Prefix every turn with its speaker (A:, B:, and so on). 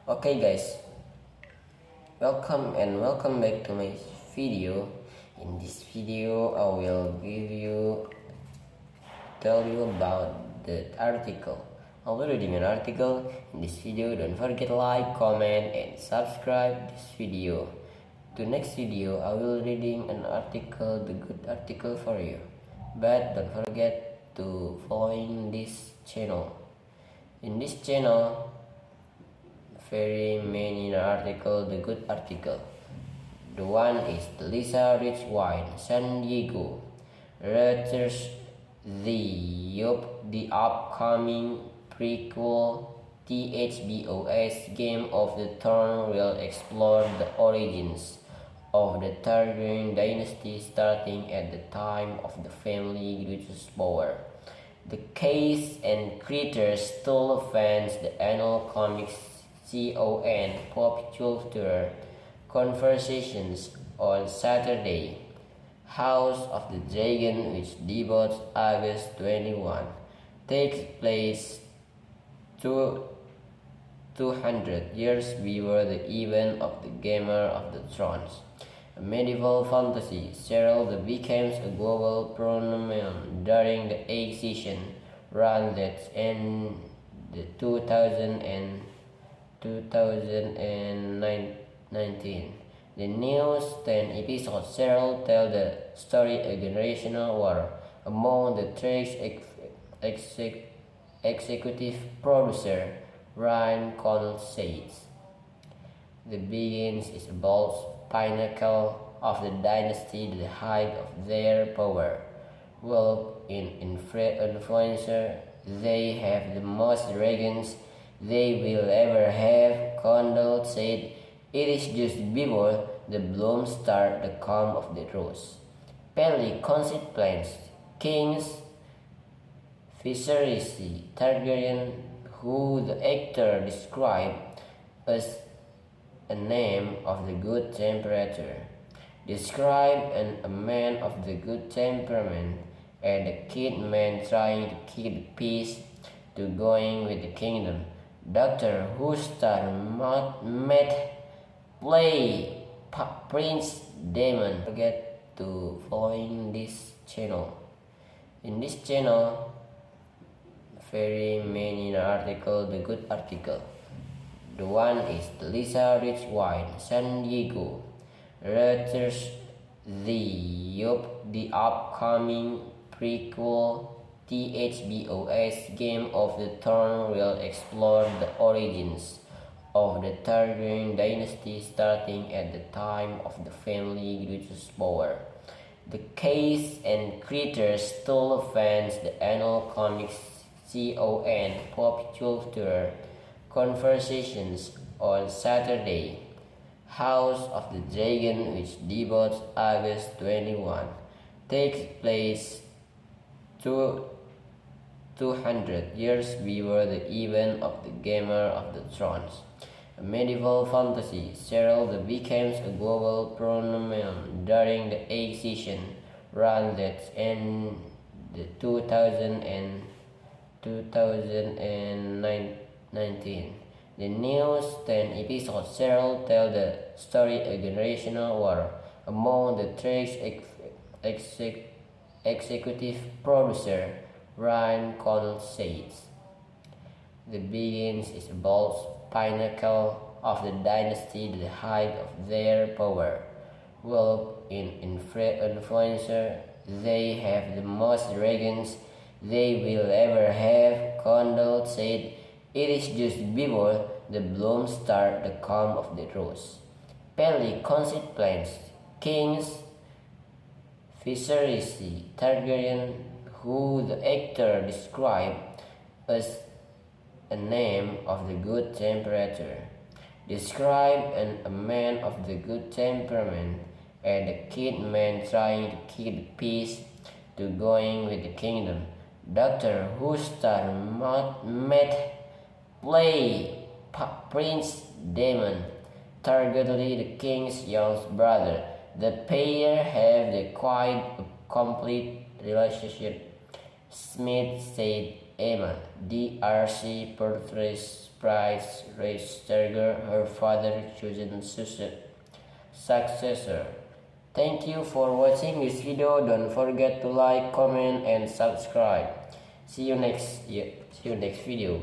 A: Okay guys, welcome back to my video. In this video I will tell you about the article. I'll be reading an article in this video. Don't forget to like, comment and subscribe this video. The next video I will reading an article, the good article for you. But don't forget to following this channel. In this channel very many article, the good article. The one is the Lisa Rich Wine, San Diego. Reuters, the upcoming prequel THBOS Game of the Throne will explore the origins of the Targaryen dynasty starting at the time of the family greatest power. The case and creators stole fans the annual comics CON pop culture conversations on Saturday. House of the Dragon, which debuts August 21, takes place 200 years before the event of the Game of the Thrones. A medieval fantasy, serial that becomes a global phenomenon during the 8th season run that ended the 2019. The newest 10-episode serial tells the story of a generational war among the Track's executive producer Ryan Connell says. The Begins is about pinnacle of the dynasty, the height of their power. Well, in influencer, they have the most dragons they will ever have, Condell said. It is just before the bloom start the come of the rose. Pelly concept plans. Kings Viserys Targaryen, who the actor described as a name of the good temperature, described a man of the good temperament and a kid man trying to keep the peace to going with the kingdom. Doctor Who star Matt play Prince Damon. Don't forget to following this channel. In this channel, very many article, the good article. The one is the Lisa Rich Wine, San Diego. Reuters, the upcoming prequel THBOS Game of the Throne will explore the origins of the Targaryen dynasty starting at the time of the family greatest power. The case and creators stole fans the annual comics CON pop culture conversations on Saturday. House of the Dragon, which debuts August 21, takes place 200 years before the event of the Game of the Thrones. A medieval fantasy serial that becomes a global phenomenon during the 8th season run that ended the 2019. The newest 10-episode serial tells the story of a generational war among the Track's executive producer Ryan Connell says. The Begins is about pinnacle of the dynasty, the height of their power. Well, in influencer, they have the most dragons they will ever have, Condell said. It is just before the bloom start the come of the rose. Pelly concept plans. Kings Viserys Targaryen, who the actor described as a name of the good temperature, described a man of the good temperament and a kid man trying to keep the peace to going with the kingdom. Doctor Who star Matt play Prince Damon, targetedly the king's young brother. The pair have the quite a complete relationship, Smith said Emma, D.R.C. portrays Price Reisterger, her father chosen successor. Thank you for watching this video. Don't forget to like, comment, and subscribe. See you next video.